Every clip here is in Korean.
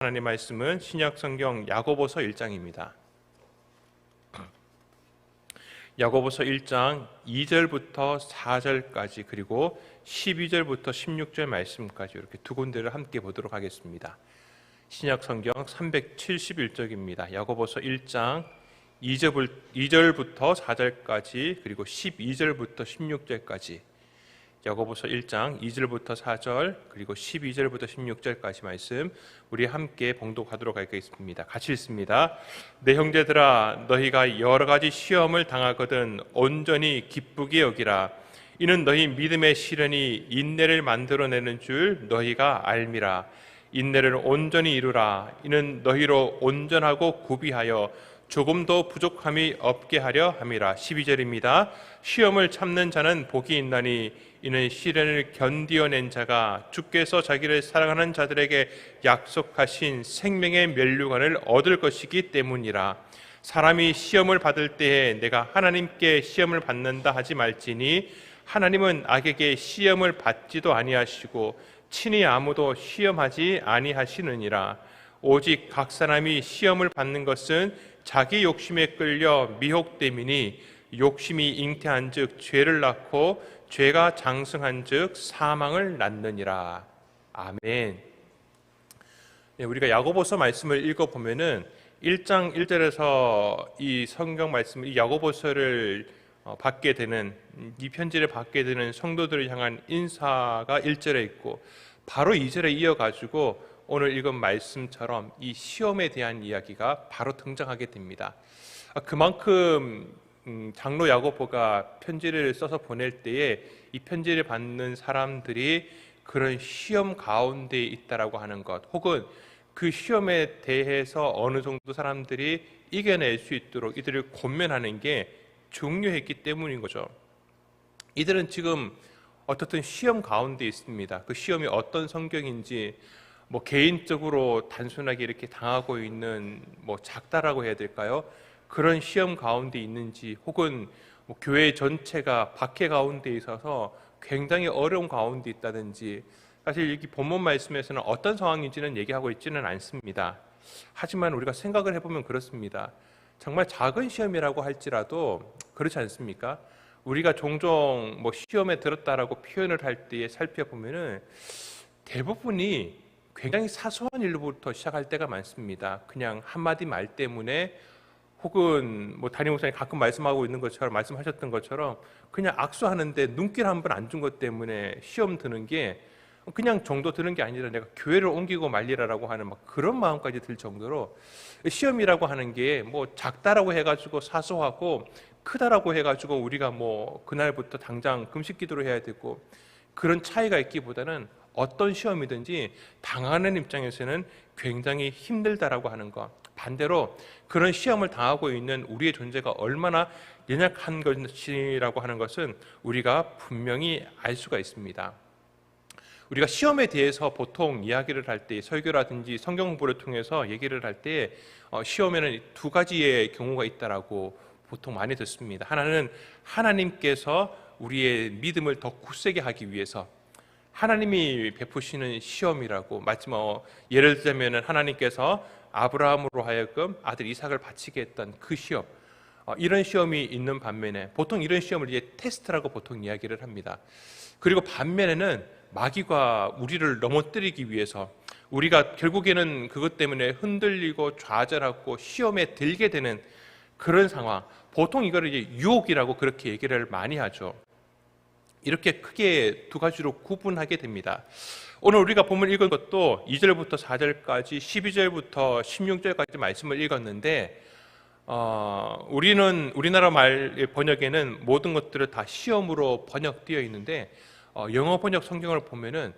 하나님 말씀은 신약 성경 야고보서 1장입니다. 야고보서 1장 2절부터 4절까지 그리고 12절부터 16절 말씀까지 이렇게 두 군데를 함께 보도록 하겠습니다. 신약 성경 371쪽입니다. 야고보서 1장 2절부터 4절까지 그리고 12절부터 16절까지 야고보서 1장 2절부터 4절 그리고 12절부터 16절까지 말씀 우리 함께 봉독하도록 하겠습니다. 같이 읽습니다. 내 형제들아 너희가 여러 가지 시험을 당하거든 온전히 기쁘게 여기라. 이는 너희 믿음의 시련이 인내를 만들어내는 줄 너희가 알미라. 인내를 온전히 이루라. 이는 너희로 온전하고 구비하여 조금도 부족함이 없게 하려 함이라. 12절입니다. 시험을 참는 자는 복이 있나니 이는 시련을 견디어낸 자가 주께서 자기를 사랑하는 자들에게 약속하신 생명의 면류관을 얻을 것이기 때문이라. 사람이 시험을 받을 때에 내가 하나님께 시험을 받는다 하지 말지니 하나님은 악에게 시험을 받지도 아니하시고 친히 아무도 시험하지 아니하시느니라. 오직 각 사람이 시험을 받는 것은 자기 욕심에 끌려 미혹됨이니 욕심이 잉태한즉 죄를 낳고 죄가 장성한즉 사망을 낳느니라. 아멘. 네, 우리가 야고보서 말씀을 읽어보면은 1장 1절에서 이 성경 말씀, 이 야고보서를 받게 되는, 이 편지를 받게 되는 성도들을 향한 인사가 1절에 있고 바로 2절에 이어가지고 오늘 읽은 말씀처럼 이 시험에 대한 이야기가 바로 등장하게 됩니다. 그만큼 장로 야고보가 편지를 써서 보낼 때에 이 편지를 받는 사람들이 그런 시험 가운데 있다라고 하는 것, 혹은 그 시험에 대해서 어느 정도 사람들이 이겨낼 수 있도록 이들을 권면하는 게 중요했기 때문인 거죠. 이들은 지금 어떻든 시험 가운데 있습니다. 그 시험이 어떤 성경인지 개인적으로 단순하게 이렇게 당하고 있는 작다라고 해야 될까요? 그런 시험 가운데 있는지, 혹은 교회 전체가 박해 가운데 있어서 굉장히 어려운 가운데 있다든지, 사실 여기 본문 말씀에서는 어떤 상황인지는 얘기하고 있지는 않습니다. 하지만 우리가 생각을 해보면 그렇습니다. 정말 작은 시험이라고 할지라도 그렇지 않습니까? 우리가 종종 시험에 들었다라고 표현을 할 때에 살펴보면은 대부분이 굉장히 사소한 일로부터 시작할 때가 많습니다. 그냥 한마디 말 때문에, 혹은 담임 목사님 가끔 말씀하고 있는 것처럼, 말씀하셨던 것처럼 그냥 악수하는데 눈길 한 번 안 준 것 때문에 시험 드는 게 그냥 정도 드는 게 아니라 내가 교회를 옮기고 말리라라고 하는 그런 마음까지 들 정도로 시험이라고 하는 게 작다라고 해가지고 사소하고 크다라고 해가지고 우리가 그날부터 당장 금식 기도를 해야 되고 그런 차이가 있기보다는 어떤 시험이든지 당하는 입장에서는 굉장히 힘들다라고 하는 것, 반대로 그런 시험을 당하고 있는 우리의 존재가 얼마나 연약한 것이라고 하는 것은 우리가 분명히 알 수가 있습니다. 우리가 시험에 대해서 보통 이야기를 할 때, 설교라든지 성경 공부를 통해서 얘기를 할 때 시험에는 두 가지의 경우가 있다라고 보통 많이 듣습니다. 하나는 하나님께서 우리의 믿음을 더 굳세게 하기 위해서 하나님이 베푸시는 시험이라고, 마치 예를 들자면 하나님께서 아브라함으로 하여금 아들 이삭을 바치게 했던 그 시험, 이런 시험이 있는 반면에 보통 이런 시험을 이제 테스트라고 보통 이야기를 합니다. 그리고 반면에는 마귀가 우리를 넘어뜨리기 위해서 우리가 결국에는 그것 때문에 흔들리고 좌절하고 시험에 들게 되는 그런 상황, 보통 이걸 이제 유혹이라고 그렇게 얘기를 많이 하죠. 이렇게 크게 두 가지로 구분하게 됩니다. 오늘 우리가 본문 읽은 것도 2절부터 4절까지 12절부터 16절까지 말씀을 읽었는데 우리나라 말 번역에는 모든 것들을 다 시험으로 번역되어 있는데 영어 번역 성경을 보면은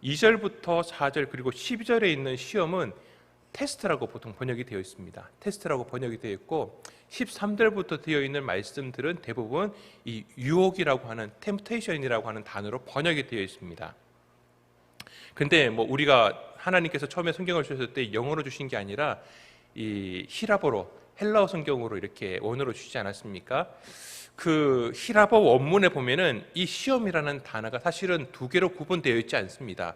2절부터 4절 그리고 12절에 있는 시험은 테스트라고 보통 번역이 되어 있습니다. 테스트라고 번역이 되어 있고 13절부터 되어 있는 말씀들은 대부분 이 유혹이라고 하는 템프테이션이라고 하는 단어로 번역이 되어 있습니다. 근데 우리가 하나님께서 처음에 성경을 주셨을 때 영어로 주신 게 아니라 이 히라보로, 헬라어 성경으로 이렇게 원어로 주시지 않았습니까? 그 히라보 원문에 보면은 이 시험이라는 단어가 사실은 두 개로 구분되어 있지 않습니다.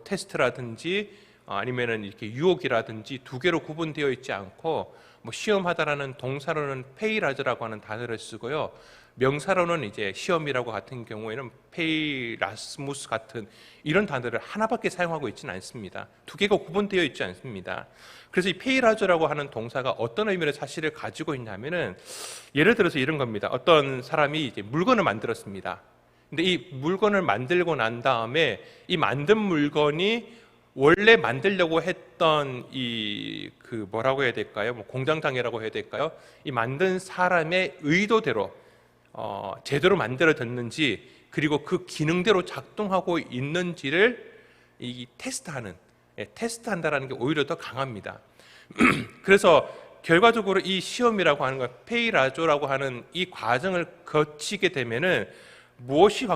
테스트라든지 아니면은 이렇게 유혹이라든지 두 개로 구분되어 있지 않고 뭐 시험하다라는 동사로는 페이라즈라고 하는 단어를 쓰고요. 명사로는 이제 시험이라고 같은 경우에는 페이라스무스 같은 이런 단어를 하나밖에 사용하고 있지는 않습니다. 두 개가 구분되어 있지 않습니다. 그래서 이 페이라즈라고 하는 동사가 어떤 의미의 사실을 가지고 있냐면은 예를 들어서 이런 겁니다. 어떤 사람이 이제 물건을 만들었습니다. 근데 이 물건을 만들고 난 다음에 이 만든 물건이 원래 만들려고 했던 그 뭐라고 해야 될까요? 뭐 공장장애라고 해야 될까요? 이 만든 사람의 의도대로 제대로 만들어졌는지 그리고 그 기능대로 작동하고 있는지를 이 테스트한다라는 게 오히려 더 강합니다. 그래서 결과적으로 이 시험이라고 하는 것, 페이라조라고 하는 이 과정을 거치게 되면은 무엇이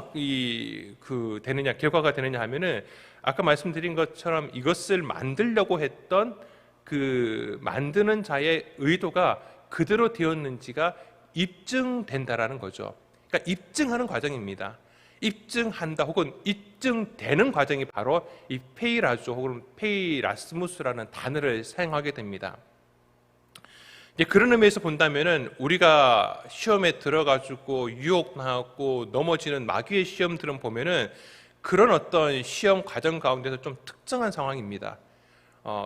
되느냐, 결과가 되느냐 하면은 아까 말씀드린 것처럼 이것을 만들려고 했던 그 만드는 자의 의도가 그대로 되었는지가 입증된다라는 거죠. 그러니까 입증하는 과정입니다. 입증한다 혹은 입증되는 과정이 바로 이 페이라조 혹은 페이라스무스라는 단어를 사용하게 됩니다. 그런 의미에서 본다면은 우리가 시험에 들어가지고 유혹나고 넘어지는 마귀의 시험들은 보면은 그런 어떤 시험 과정 가운데서 좀 특정한 상황입니다.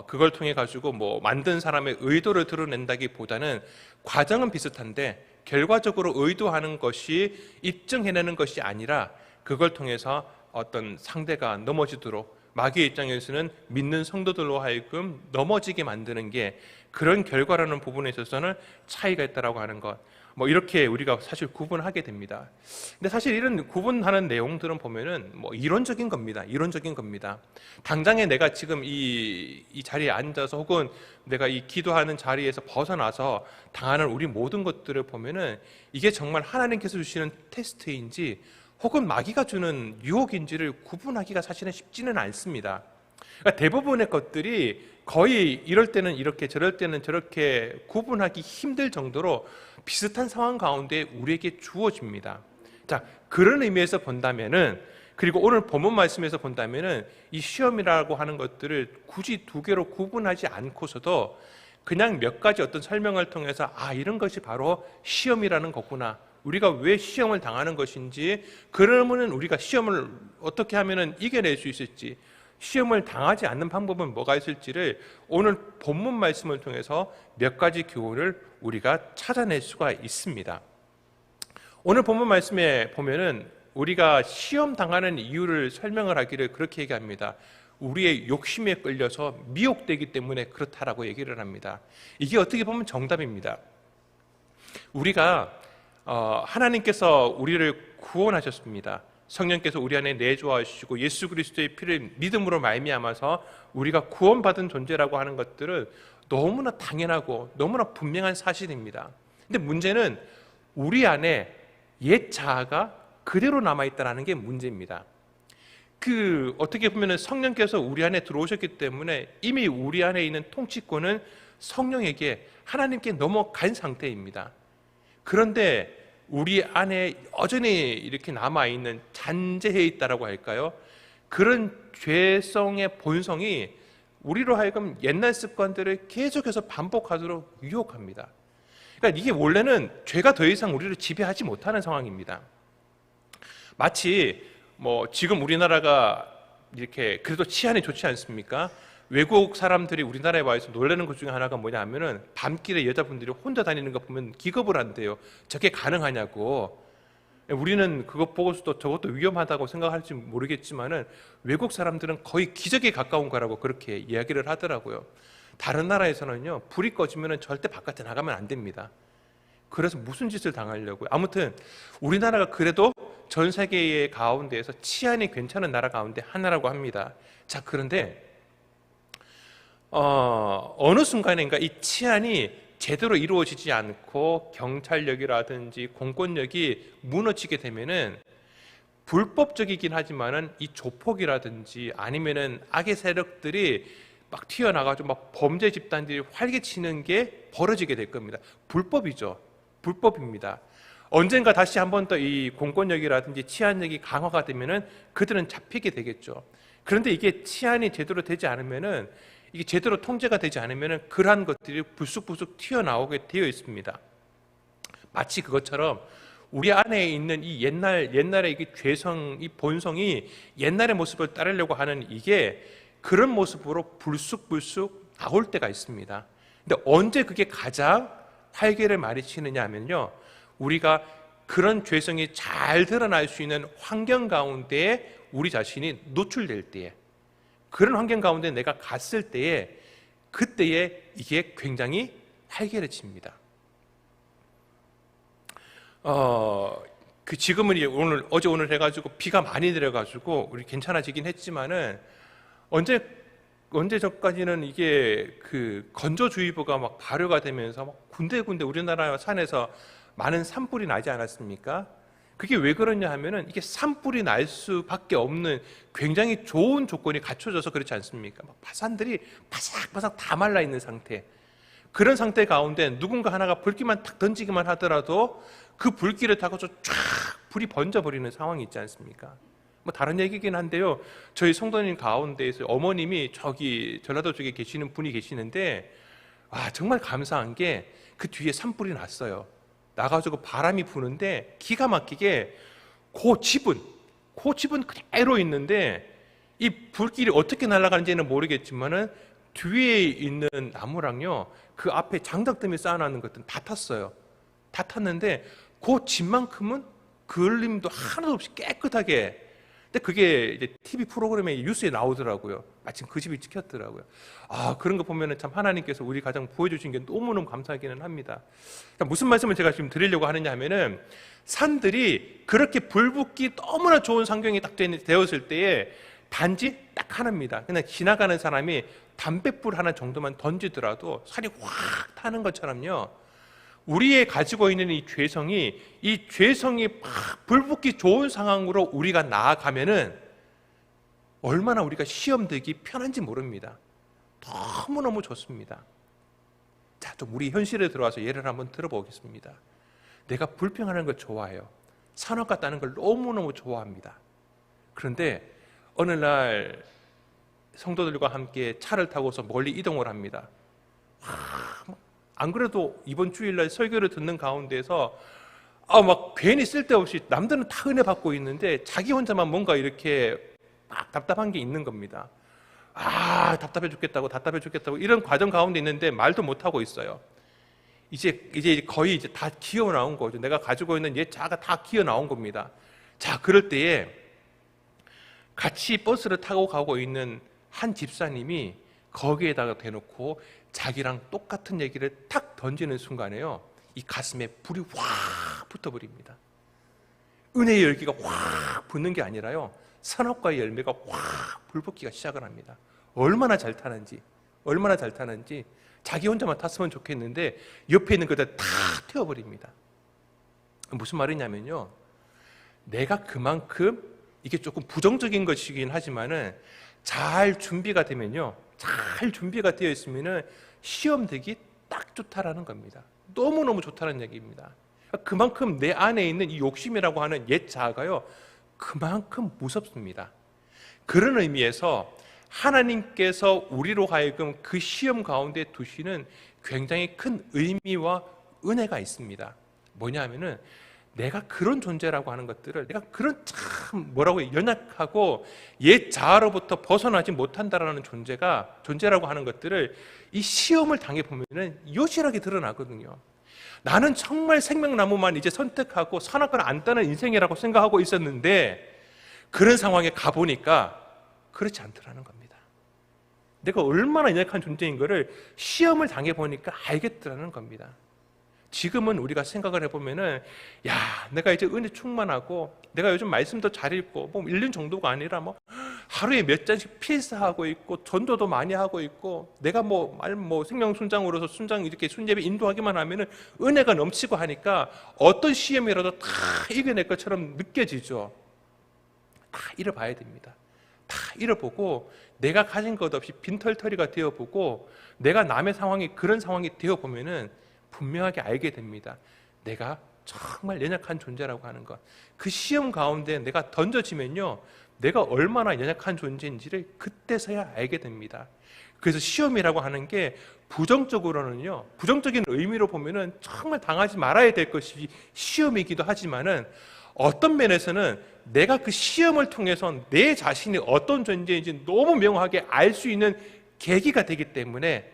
그걸 통해 가지고 뭐 만든 사람의 의도를 드러낸다기보다는 과정은 비슷한데 결과적으로 의도하는 것이 입증해내는 것이 아니라 그걸 통해서 어떤 상대가 넘어지도록 마귀의 입장에서는 믿는 성도들로 하여금 넘어지게 만드는 게 그런 결과라는 부분에 있어서는 차이가 있다라고 하는 것, 뭐 이렇게 우리가 사실 구분하게 됩니다. 근데 사실 이런 구분하는 내용들은 보면은 뭐 이론적인 겁니다. 이론적인 겁니다. 당장에 내가 지금 이 자리에 앉아서 혹은 내가 이 기도하는 자리에서 벗어나서 당하는 우리 모든 것들을 보면은 이게 정말 하나님께서 주시는 테스트인지 혹은 마귀가 주는 유혹인지를 구분하기가 사실은 쉽지는 않습니다. 그러니까 대부분의 것들이 거의 이럴 때는 이렇게 저럴 때는 저렇게 구분하기 힘들 정도로 비슷한 상황 가운데 우리에게 주어집니다. 자, 그런 의미에서 본다면은, 그리고 오늘 본문 말씀에서 본다면은 이 시험이라고 하는 것들을 굳이 두 개로 구분하지 않고서도 그냥 몇 가지 어떤 설명을 통해서 이런 것이 바로 시험이라는 거구나, 우리가 왜 시험을 당하는 것인지, 그러면은 우리가 시험을 어떻게 하면은 이겨낼 수 있을지, 시험을 당하지 않는 방법은 뭐가 있을지를 오늘 본문 말씀을 통해서 몇 가지 교훈을 우리가 찾아낼 수가 있습니다. 오늘 본문 말씀에 보면은 우리가 시험 당하는 이유를 설명을 하기를 그렇게 얘기합니다. 우리의 욕심에 끌려서 미혹되기 때문에 그렇다라고 얘기를 합니다. 이게 어떻게 보면 정답입니다. 우리가 하나님께서 우리를 구원하셨습니다. 성령께서 우리 안에 내주하시고 예수 그리스도의 피를 믿음으로 말미암아서 우리가 구원받은 존재라고 하는 것들은 너무나 당연하고 너무나 분명한 사실입니다. 근데 문제는 우리 안에 옛 자아가 그대로 남아있다는 게 문제입니다. 어떻게 보면 성령께서 우리 안에 들어오셨기 때문에 이미 우리 안에 있는 통치권은 성령에게, 하나님께 넘어간 상태입니다. 그런데 우리 안에 여전히 이렇게 남아있는, 잔재해 있다라고 할까요? 그런 죄성의 본성이 우리로 하여금 옛날 습관들을 계속해서 반복하도록 유혹합니다. 그러니까 이게 원래는 죄가 더 이상 우리를 지배하지 못하는 상황입니다. 마치 지금 우리나라가 이렇게 그래도 치안이 좋지 않습니까? 외국 사람들이 우리나라에 와서 놀라는 것 중에 하나가 뭐냐 하면은 밤길에 여자분들이 혼자 다니는 거 보면 기겁을 한대요. 저게 가능하냐고. 우리는 그것 보고서도 저것도 위험하다고 생각할지 모르겠지만은 외국 사람들은 거의 기적에 가까운 거라고 그렇게 이야기를 하더라고요. 다른 나라에서는요, 불이 꺼지면은 절대 바깥에 나가면 안 됩니다. 그래서 무슨 짓을 당하려고요. 아무튼 우리나라가 그래도 전 세계의 가운데에서 치안이 괜찮은 나라 가운데 하나라고 합니다. 자, 그런데 어느 순간인가 이 치안이 제대로 이루어지지 않고 경찰력이라든지 공권력이 무너지게 되면은 불법적이긴 하지만은 이 조폭이라든지 아니면은 악의 세력들이 막 튀어나가지고 막 범죄 집단들이 활개치는 게 벌어지게 될 겁니다. 불법이죠. 불법입니다. 언젠가 다시 한 번 더 이 공권력이라든지 치안력이 강화가 되면은 그들은 잡히게 되겠죠. 그런데 이게 치안이 제대로 되지 않으면은, 이게 제대로 통제가 되지 않으면은 그러한 것들이 불쑥불쑥 튀어나오게 되어 있습니다. 마치 그것처럼 우리 안에 있는 이 옛날의 이 죄성, 이 본성이 옛날의 모습을 따르려고 하는 이게 그런 모습으로 불쑥불쑥 나올 때가 있습니다. 근데 언제 그게 가장 활개를 많이 치느냐 하면요, 우리가 그런 죄성이 잘 드러날 수 있는 환경 가운데에 우리 자신이 노출될 때에, 그런 환경 가운데 내가 갔을 때에, 그때에 이게 굉장히 활개를 칩니다. 지금은 어제 오늘 해가지고 비가 많이 내려가지고 우리 괜찮아지긴 했지만은 언제 전까지는 이게 그 건조주의보가 막 발효가 되면서 막 군데군데 우리나라 산에서 많은 산불이 나지 않았습니까? 그게 왜 그러냐 하면은 이게 산불이 날 수밖에 없는 굉장히 좋은 조건이 갖춰져서 그렇지 않습니까? 막 산들이 바삭바삭 다 말라 있는 상태. 그런 상태 가운데 누군가 하나가 불길만 탁 던지기만 하더라도 그 불길을 타고서 쫙 불이 번져버리는 상황이 있지 않습니까? 뭐 다른 얘기긴 한데요, 저희 성도님 가운데에서 어머님이 저기 전라도 쪽에 계시는 분이 계시는데, 정말 감사한 게 그 뒤에 산불이 났어요. 나가지고 바람이 부는데 기가 막히게 그 집은 그대로 있는데 이 불길이 어떻게 날아가는지는 모르겠지만은 뒤에 있는 나무랑요, 그 앞에 장작들이 쌓아놨는 것들은 다 탔어요. 다 탔는데 그 집만큼은 그을림도 하나도 없이 깨끗하게. 근데 그게 이제 TV 프로그램에 뉴스에 나오더라고요. 마침 그 집이 찍혔더라고요. 그런 거 보면은 참 하나님께서 우리 가정 보여주신 게 너무너무 감사하기는 합니다. 무슨 말씀을 제가 지금 드리려고 하느냐 하면은, 산들이 그렇게 불붙기 너무나 좋은 환경이 딱 되었을 때에 단지 딱 하나입니다. 그냥 지나가는 사람이 담뱃불 하나 정도만 던지더라도 살이 확 타는 것처럼요, 우리의 가지고 있는 이 죄성이 막 불붙기 좋은 상황으로 우리가 나아가면은 얼마나 우리가 시험되기 편한지 모릅니다. 너무너무 좋습니다. 자, 좀 우리 현실에 들어와서 예를 한번 들어보겠습니다. 내가 불평하는 걸 좋아해요. 산업가 따는 걸 너무너무 좋아합니다. 그런데 어느 날 성도들과 함께 차를 타고서 멀리 이동을 합니다. 안 그래도 이번 주일날 설교를 듣는 가운데서 막 괜히 쓸데없이 남들은 다 은혜 받고 있는데 자기 혼자만 뭔가 이렇게 막 답답한 게 있는 겁니다. 답답해 죽겠다고 이런 과정 가운데 있는데 말도 못 하고 있어요. 이제 거의 이제 다 기어 나온 거죠. 내가 가지고 있는 옛 자아가 다 기어 나온 겁니다. 자, 그럴 때에 같이 버스를 타고 가고 있는 한 집사님이 거기에다가 대놓고 자기랑 똑같은 얘기를 탁 던지는 순간에요, 이 가슴에 불이 확 붙어버립니다. 은혜의 열기가 확 붙는 게 아니라요, 선악과의 열매가 확 불붙기가 시작을 합니다. 얼마나 잘 타는지 자기 혼자만 탔으면 좋겠는데 옆에 있는 것들 다 태워버립니다. 무슨 말이냐면요, 내가 그만큼, 이게 조금 부정적인 것이긴 하지만은 잘 준비가 되면요, 잘 준비가 되어 있으면은 시험 되기 딱 좋다라는 겁니다. 너무너무 좋다는 얘기입니다. 그만큼 내 안에 있는 이 욕심이라고 하는 옛 자아가요, 그만큼 무섭습니다. 그런 의미에서 하나님께서 우리로 하여금 그 시험 가운데 두시는 굉장히 큰 의미와 은혜가 있습니다. 뭐냐 하면은, 내가 그런 존재라고 하는 것들을, 내가 그런 참 연약하고 옛 자아로부터 벗어나지 못한다라는 존재라고 하는 것들을 이 시험을 당해보면은 여실하게 드러나거든요. 나는 정말 생명나무만 이제 선택하고 선악과를 안 따는 인생이라고 생각하고 있었는데 그런 상황에 가보니까 그렇지 않더라는 겁니다. 내가 얼마나 연약한 존재인 것을 시험을 당해보니까 알겠더라는 겁니다. 지금은 우리가 생각을 해보면은, 내가 이제 은혜 충만하고 내가 요즘 말씀도 잘 읽고 뭐 1년 정도가 아니라 뭐 하루에 몇 잔씩 필사하고 있고 전도도 많이 하고 있고, 내가 생명순장으로서 순장 이렇게 순예배 인도하기만 하면은 은혜가 넘치고 하니까 어떤 시험이라도 다 이겨낼 것처럼 느껴지죠. 다 잃어봐야 됩니다. 다 잃어보고 내가 가진 것 없이 빈털터리가 되어보고 내가 남의 상황이 그런 상황이 되어보면은 분명하게 알게 됩니다. 내가 정말 연약한 존재라고 하는 것. 그 시험 가운데 내가 던져지면요, 내가 얼마나 연약한 존재인지를 그때서야 알게 됩니다. 그래서 시험이라고 하는 게 부정적으로는요, 부정적인 의미로 보면은 정말 당하지 말아야 될 것이 시험이기도 하지만은 어떤 면에서는 내가 그 시험을 통해서 내 자신이 어떤 존재인지 너무 명확하게 알 수 있는 계기가 되기 때문에,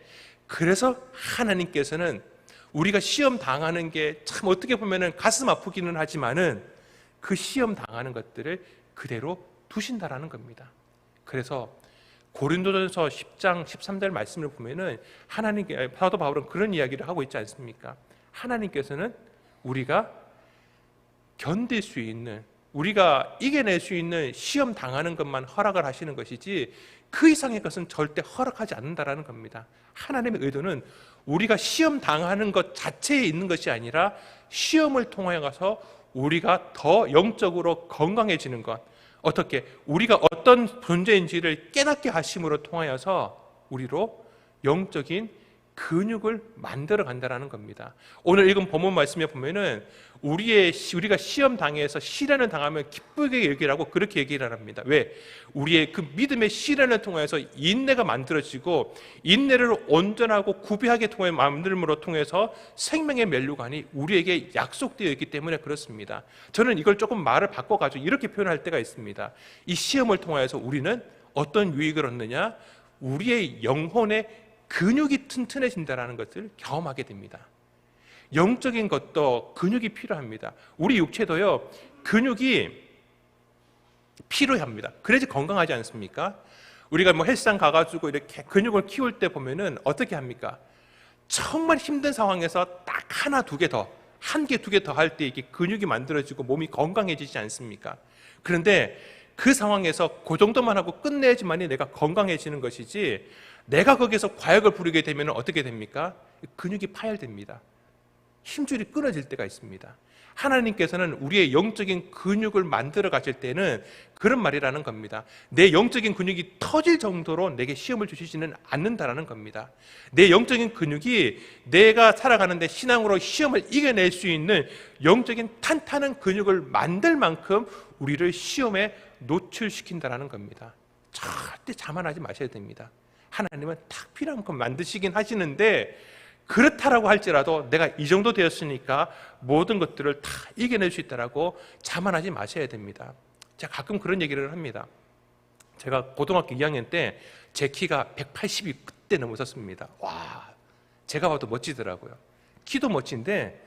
그래서 하나님께서는 우리가 시험 당하는 게 참 어떻게 보면은 가슴 아프기는 하지만은 그 시험 당하는 것들을 그대로 두신다라는 겁니다. 그래서 고린도전서 10장 13절 말씀을 보면은 하나님께 사도 바울은 그런 이야기를 하고 있지 않습니까? 하나님께서는 우리가 견딜 수 있는, 우리가 이겨낼 수 있는 시험 당하는 것만 허락을 하시는 것이지 그 이상의 것은 절대 허락하지 않는다라는 겁니다. 하나님의 의도는 우리가 시험 당하는 것 자체에 있는 것이 아니라 시험을 통하여서 우리가 더 영적으로 건강해지는 것, 어떻게 우리가 어떤 존재인지를 깨닫게 하심으로 통하여서 우리로 영적인 근육을 만들어 간다라는 겁니다. 오늘 읽은 본문 말씀에 보면은 우리가 시험 당해서 시련을 당하면 기쁘게 여기라고 그렇게 얘기를 합니다. 왜? 우리의 그 믿음의 시련을 통해서 인내가 만들어지고, 인내를 온전하고 구비하게 통해 만들므로 통해서 생명의 면류관이 우리에게 약속되어 있기 때문에 그렇습니다. 저는 이걸 조금 말을 바꿔가지고 이렇게 표현할 때가 있습니다. 이 시험을 통해서 우리는 어떤 유익을 얻느냐? 우리의 영혼의 근육이 튼튼해진다는 것을 경험하게 됩니다. 영적인 것도 근육이 필요합니다. 우리 육체도요, 근육이 필요합니다. 그래야지 건강하지 않습니까? 우리가 뭐 헬스장 가가지고 이렇게 근육을 키울 때 보면은 어떻게 합니까? 정말 힘든 상황에서 딱 하나, 두 개 더, 한 개, 두 개 더 할 때 이게 근육이 만들어지고 몸이 건강해지지 않습니까? 그런데 그 상황에서 그 정도만 하고 끝내야지만이 내가 건강해지는 것이지, 내가 거기서 과욕을 부리게 되면 어떻게 됩니까? 근육이 파열됩니다. 힘줄이 끊어질 때가 있습니다. 하나님께서는 우리의 영적인 근육을 만들어 가실 때는 그런 말이라는 겁니다. 내 영적인 근육이 터질 정도로 내게 시험을 주시지는 않는다라는 겁니다. 내 영적인 근육이 내가 살아가는데 신앙으로 시험을 이겨낼 수 있는 영적인 탄탄한 근육을 만들 만큼 우리를 시험에 노출시킨다라는 겁니다. 절대 자만하지 마셔야 됩니다. 하나님은 딱 필요한 만큼 만드시긴 하시는데, 그렇다라고 할지라도 내가 이 정도 되었으니까 모든 것들을 다 이겨낼 수 있다라고 자만하지 마셔야 됩니다. 제가 가끔 그런 얘기를 합니다. 제가 고등학교 2학년 때 제 키가 180이 그때 넘었었습니다. 와, 제가 봐도 멋지더라고요. 키도 멋진데,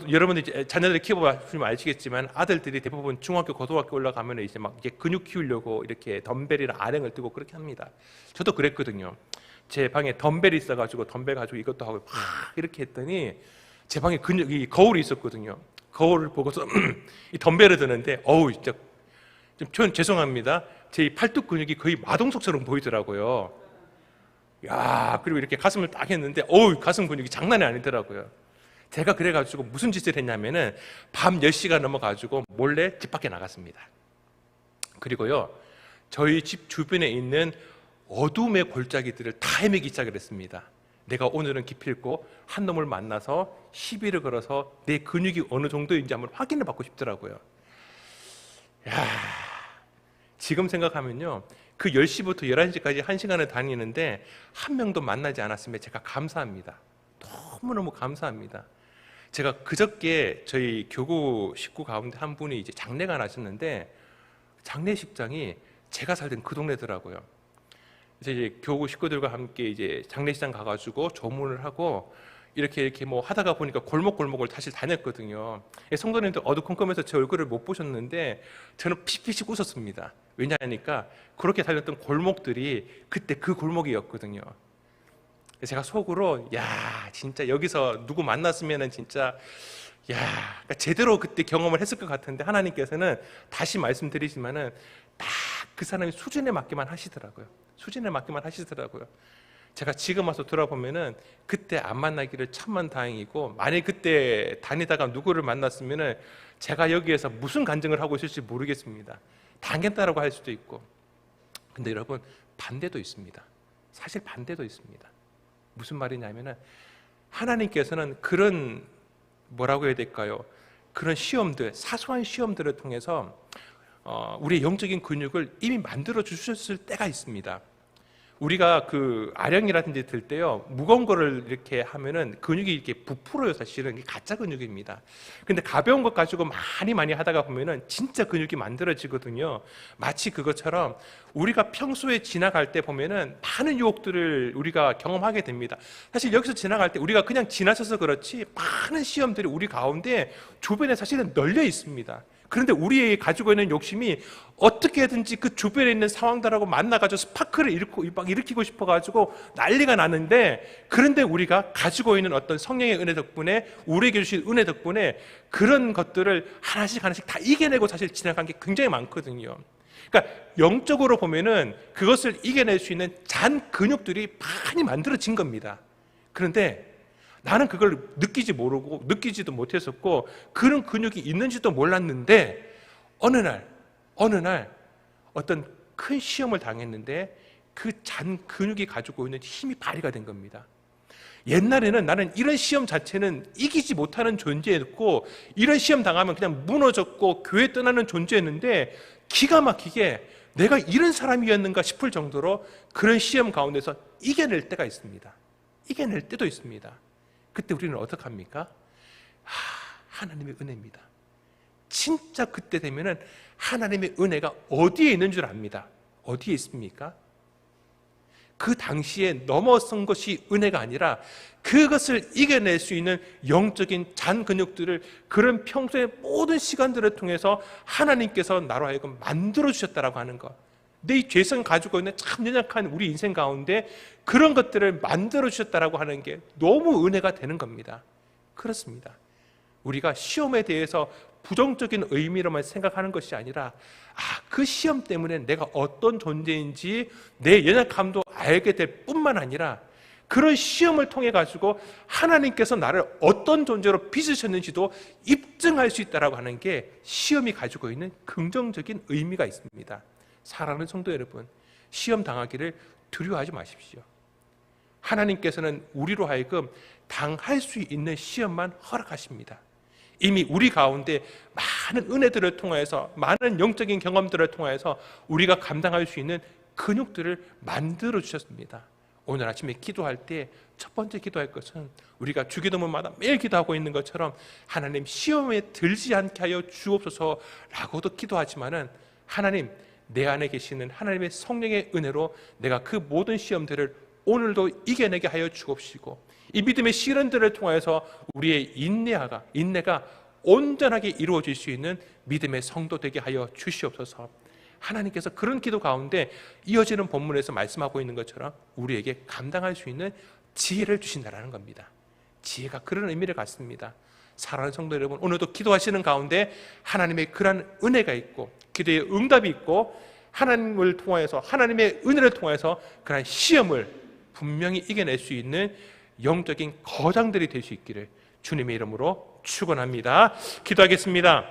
여러분들 자녀들이 키워보시면 아시겠지만 아들들이 대부분 중학교, 고등학교 올라가면 이제 막 이제 근육 키우려고 이렇게 덤벨이나 아령을 뜨고 그렇게 합니다. 저도 그랬거든요. 제 방에 덤벨이 있어가지고 덤벨 가지고 이것도 하고 막 이렇게 했더니 제 방에 이 거울이 있었거든요. 거울을 보고서 이 덤벨을 드는데 진짜 좀 죄송합니다. 제 팔뚝 근육이 거의 마동석처럼 보이더라고요. 야, 그리고 이렇게 가슴을 딱 했는데 가슴 근육이 장난이 아니더라고요. 제가 그래가지고 무슨 짓을 했냐면은 밤 10시가 넘어가지고 몰래 집 밖에 나갔습니다. 그리고요, 저희 집 주변에 있는 어둠의 골짜기들을 다 헤매기 시작을 했습니다. 내가 오늘은 기필코 한 놈을 만나서 시비를 걸어서 내 근육이 어느 정도인지 한번 확인을 받고 싶더라고요. 지금 생각하면요, 그 10시부터 11시까지 1시간을 다니는데 한 명도 만나지 않았으면 제가 감사합니다. 너무너무 감사합니다. 제가 그저께 저희 교구 식구 가운데 한 분이 이제 장례가 나셨는데, 장례식장이 제가 살던 그 동네더라고요. 그래서 이제 교구 식구들과 함께 이제 장례식장 가가지고 조문을 하고 이렇게 뭐 하다가 보니까 골목골목을 다시 다녔거든요. 성도님들 어두컴컴해서 제 얼굴을 못 보셨는데 저는 피식피식 웃었습니다. 왜냐하니까 그렇게 달렸던 골목들이 그때 그 골목이었거든요. 제가 속으로 진짜 여기서 누구 만났으면은 진짜 그러니까 제대로 그때 경험을 했을 것 같은데, 하나님께서는 다시 말씀드리지만은 딱 그 사람이 수준에 맞게만 하시더라고요. 수준에 맞게만 하시더라고요. 제가 지금 와서 돌아보면은 그때 안 만나기를 천만 다행이고, 만약 그때 다니다가 누구를 만났으면은 제가 여기에서 무슨 간증을 하고 있을지 모르겠습니다. 당했다라고 할 수도 있고. 근데 여러분, 반대도 있습니다. 사실 반대도 있습니다. 무슨 말이냐면은 하나님께서는 그런 뭐라고 해야 될까요? 그런 시험들, 사소한 시험들을 통해서 우리의 영적인 근육을 이미 만들어 주셨을 때가 있습니다. 우리가 그 아령이라든지 들 때요, 무거운 거를 이렇게 하면은 근육이 이렇게 부풀어요. 사실은 이게 가짜 근육입니다. 근데 가벼운 것 가지고 많이 하다가 보면은 진짜 근육이 만들어지거든요. 마치 그것처럼 우리가 평소에 지나갈 때 보면은 많은 유혹들을 우리가 경험하게 됩니다. 사실 여기서 지나갈 때 우리가 그냥 지나쳐서 그렇지 많은 시험들이 우리 가운데 주변에 사실은 널려 있습니다. 그런데 우리 가지고 있는 욕심이 어떻게든지 그 주변에 있는 상황들하고 만나가지고 스파크를 일으키고 싶어가지고 난리가 나는데, 그런데 우리가 가지고 있는 어떤 성령의 은혜 덕분에, 우리에게 주신 은혜 덕분에 그런 것들을 하나씩 다 이겨내고 사실 지나간 게 굉장히 많거든요. 그러니까 영적으로 보면은 그것을 이겨낼 수 있는 잔 근육들이 많이 만들어진 겁니다. 그런데 나는 그걸 느끼지도 못했었고 그런 근육이 있는지도 몰랐는데 어느 날 어떤 큰 시험을 당했는데 그 잔 근육이 가지고 있는 힘이 발휘가 된 겁니다. 옛날에는 나는 이런 시험 자체는 이기지 못하는 존재였고, 이런 시험 당하면 그냥 무너졌고 교회 떠나는 존재였는데, 기가 막히게 내가 이런 사람이었는가 싶을 정도로 그런 시험 가운데서 이겨낼 때가 있습니다. 이겨낼 때도 있습니다. 그때 우리는 어떻게 합니까? 하나님의 은혜입니다. 진짜 그때 되면은 하나님의 은혜가 어디에 있는 줄 압니다. 어디에 있습니까? 그 당시에 넘어선 것이 은혜가 아니라 그것을 이겨낼 수 있는 영적인 잔 근육들을 그런 평소의 모든 시간들을 통해서 하나님께서 나로 하여금 만들어 주셨다라고 하는 것. 내 죄성 가지고 있는 참 연약한 우리 인생 가운데 그런 것들을 만들어 주셨다라고 하는 게 너무 은혜가 되는 겁니다. 그렇습니다. 우리가 시험에 대해서 부정적인 의미로만 생각하는 것이 아니라 그 시험 때문에 내가 어떤 존재인지 내 연약함도 알게 될 뿐만 아니라 그런 시험을 통해 가지고 하나님께서 나를 어떤 존재로 빚으셨는지도 입증할 수 있다라고 하는 게 시험이 가지고 있는 긍정적인 의미가 있습니다. 사랑하는 성도 여러분, 시험 당하기를 두려워하지 마십시오. 하나님께서는 우리로 하여금 당할 수 있는 시험만 허락하십니다. 이미 우리 가운데 많은 은혜들을 통해서, 많은 영적인 경험들을 통해서 우리가 감당할 수 있는 근육들을 만들어 주셨습니다. 오늘 아침에 기도할 때 첫 번째 기도할 것은 우리가 주기도문마다 매일 기도하고 있는 것처럼 하나님 시험에 들지 않게 하여 주옵소서라고도 기도하지만은, 하나님 내 안에 계시는 하나님의 성령의 은혜로 내가 그 모든 시험들을 오늘도 이겨내게 하여 주옵시고, 이 믿음의 시련들을 통해서 우리의 인내가 온전하게 이루어질 수 있는 믿음의 성도 되게 하여 주시옵소서. 하나님께서 그런 기도 가운데 이어지는 본문에서 말씀하고 있는 것처럼 우리에게 감당할 수 있는 지혜를 주신다라는 겁니다. 지혜가 그런 의미를 갖습니다. 사랑하는 성도 여러분, 오늘도 기도하시는 가운데 하나님의 그러한 은혜가 있고 기도의 응답이 있고 하나님을 통해서, 하나님의 은혜를 통해서 그러한 시험을 분명히 이겨낼 수 있는 영적인 거장들이 될 수 있기를 주님의 이름으로 축원합니다. 기도하겠습니다.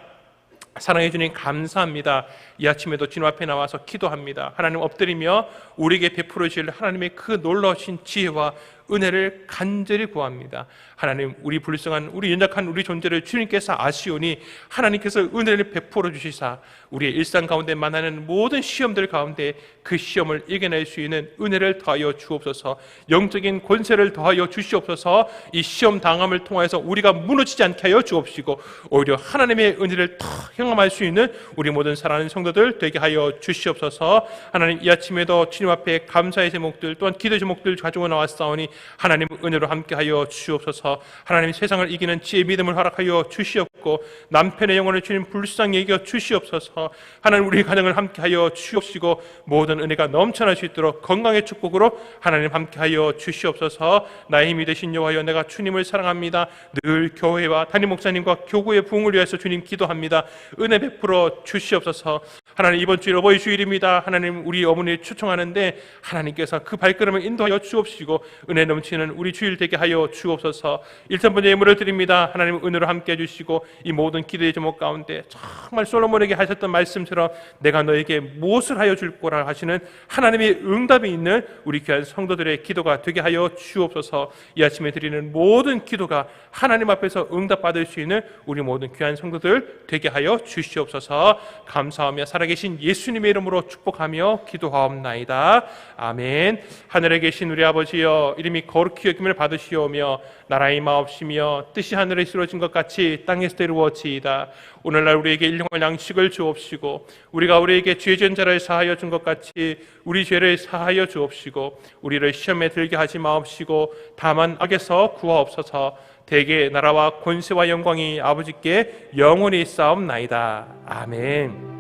사랑해 주님 감사합니다. 이 아침에도 주님 앞에 나와서 기도합니다. 하나님 엎드리며 우리에게 베풀어 주실 하나님의 그 놀라우신 지혜와 은혜를 간절히 구합니다. 하나님, 우리 불쌍한, 우리 연약한 우리 존재를 주님께서 아시오니 하나님께서 은혜를 베풀어 주시사 우리의 일상 가운데 만나는 모든 시험들 가운데 그 시험을 이겨낼 수 있는 은혜를 더하여 주옵소서. 영적인 권세를 더하여 주시옵소서. 이 시험 당함을 통해서 우리가 무너지지 않게 하여 주옵시고 오히려 하나님의 은혜를 더 경험할 수 있는 우리 모든 사랑하는 성도들 되게 하여 주시옵소서. 하나님, 이 아침에도 주님 앞에 감사의 제목들 또한 기도 제목들 가지고 나왔사오니 하나님 은혜로 함께하여 주옵소서. 하나님, 세상을 이기는 지혜 믿음을 허락하여 주시옵고 남편의 영혼을 주님 불쌍히 여겨 주시옵소서. 하나님, 우리 가정을 함께하여 주옵시고 모든 은혜가 넘쳐날 수 있도록 건강의 축복으로 하나님 함께하여 주시옵소서. 나의 힘이 되신 여호와여, 내가 주님을 사랑합니다. 늘 교회와 담임 목사님과 교구의 부흥을 위해서 주님 기도합니다. 은혜 베풀어 주시옵소서. 하나님, 이번 주일 어버이 주일입니다. 하나님, 우리 어머니를 초청하는데 하나님께서 그 발걸음을 인도하여 주옵시고 은혜 넘치는 우리 주일 되게 하여 주옵소서. 1,000번째 예물을 드립니다. 하나님, 은혜로 함께 해주시고 이 모든 기도의 제목 가운데 정말 솔로몬에게 하셨던 말씀처럼 내가 너에게 무엇을 하여 줄 거라 하시는 하나님의 응답이 있는 우리 귀한 성도들의 기도가 되게 하여 주옵소서. 이 아침에 드리는 모든 기도가 하나님 앞에서 응답받을 수 있는 우리 모든 귀한 성도들 되게 하여 주시옵소서. 감사하며 사랑해 살아계신 예수님의 이름으로 축복하며 기도하옵나이다. 아멘. 하늘에 계신 우리 아버지여, 이름이 거룩히 여김을 받으시오며 나라의 마옵시며 뜻이 하늘에 이루어진 것 같이 땅에서도 이루어지이다. 오늘날 우리에게 일용할 양식을 주옵시고 우리가 우리에게 죄 지은 자를 사하여 준 것 같이 우리 죄를 사하여 주옵시고 우리를 시험에 들게 하지 마옵시고 다만 악에서 구하옵소서. 대개 나라와 권세와 영광이 아버지께 영원히 있사옵나이다. 아멘.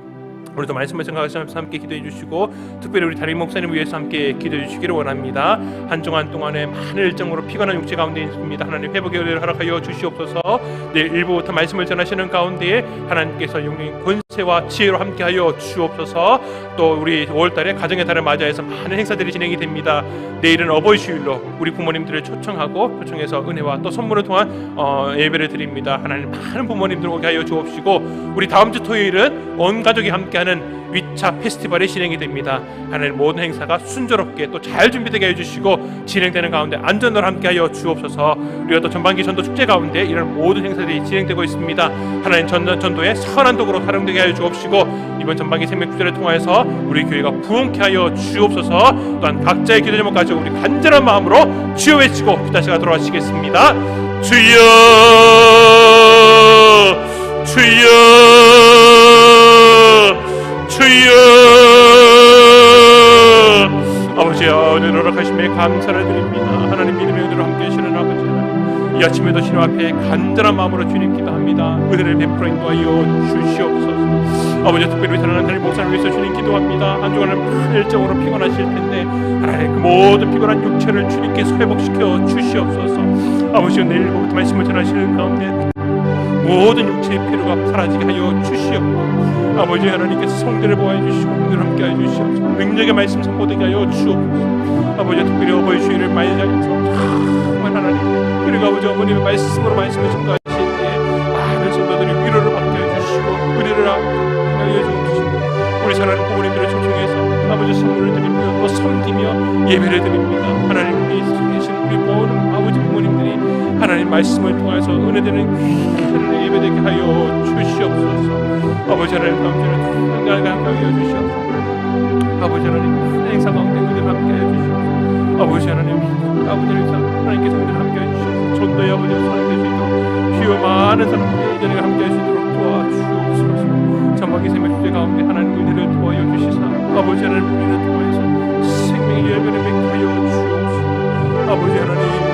오늘도 말씀을 생각하시면서 함께 기도해 주시고 특별히 우리 다림 목사님 위해서 함께 기도해 주시기를 원합니다. 한 주간 동안에 많은 일정으로 피곤한 육체 가운데 있습니다. 하나님 회복의 은혜를 허락하여 주시옵소서. 내일 일부부터 말씀을 전하시는 가운데 하나님께서 영적인 권세와 지혜로 함께하여 주옵소서. 또 우리 5월달에 가정의 달을 맞이해서 많은 행사들이 진행이 됩니다. 내일은 어버이 주일로 우리 부모님들을 초청해서 은혜와 또 선물을 통한 예배를 드립니다. 하나님 많은 부모님들 오게 하여 주옵시고 우리 다음 주 토요일은 온 가족이 함께하는 위차 페스티벌이 진행이 됩니다. 하나님 모든 행사가 순조롭게 또 잘 준비되게 해주시고 진행되는 가운데 안전으로 함께하여 주옵소서. 우리가 또 전반기 전도 축제 가운데 이런 모든 행사들이 진행되고 있습니다. 하나님 전도에 선한 도구로 활용되게 하여 주옵시고 이번 전반기 생명축제를 통하여서 우리 교회가 부흥케 하여 주옵소서. 또한 각자의 기도 제목 가지고 우리 간절한 마음으로 주여 외치고 기도하시고 가도록 하시겠습니다. 주여 주여 주여. 아버지여, 은혜를 허락하심에 감사를 드립니다. 하나님 믿음의 은혜로 함께 하시는 아버지 하나님, 이 아침에도 주님 앞에 간절한 마음으로 주님 기도합니다. 은혜를 베풀어 인도하여 주시옵소서. 아버지, 특별히 사랑하는 하나님 목사를 위해서 주님 기도합니다. 한 주간을 큰 일정으로 피곤하실 텐데 하나님 그 모든 피곤한 육체를 주님께서 회복시켜 주시옵소서. 아버지여, 내일부터 말씀을 전하시는 가운데 모든 육체의 피로가 사라지게 하여 주시옵고 아버지 하나님께서 성들을 보호해 주시고 오늘 함께 해 주시옵소서. 능력의 말씀 선포되게 하여 주옵소서. 아버지, 특별히 어버이 주일을 맞이하여서 정말 하나님 그리고 아버지 어머님의 말씀으로 말씀을 전가하실 때 많은 성도들이 위로를 받게 해주시고 은혜를 하여 주옵소서. 우리 사랑하는 부모님들을 초청해서 아버지 선물을 드리며 또 섬기며 예배를 드립니다. 하나님이 계신 우리 모든 아버지 부모님들이 하나님 말씀을 통해서 은혜되는 예배되게 하여 주시옵소서. 아버지 하나님 가운데는 함께 하여 주시옵소서. 아버지 하나님 행사 가운데 은혜를 함께 하여 주시옵소서. 아버지 하나님 하나님께서 은혜를 함께 하여 주시옵소서. 전도의 아버지로 살아계실 수 있도록 주여 많은 사람들이 이전에 함께 하실 수 있도록 도와주옵소서. 전반기 생명축제 가운데 하나님 은혜를 도와여 주시사 아버지 하나님 우리를 통하여서 생명의 열매를 맺게 하여 주옵소서. 아버지 하나님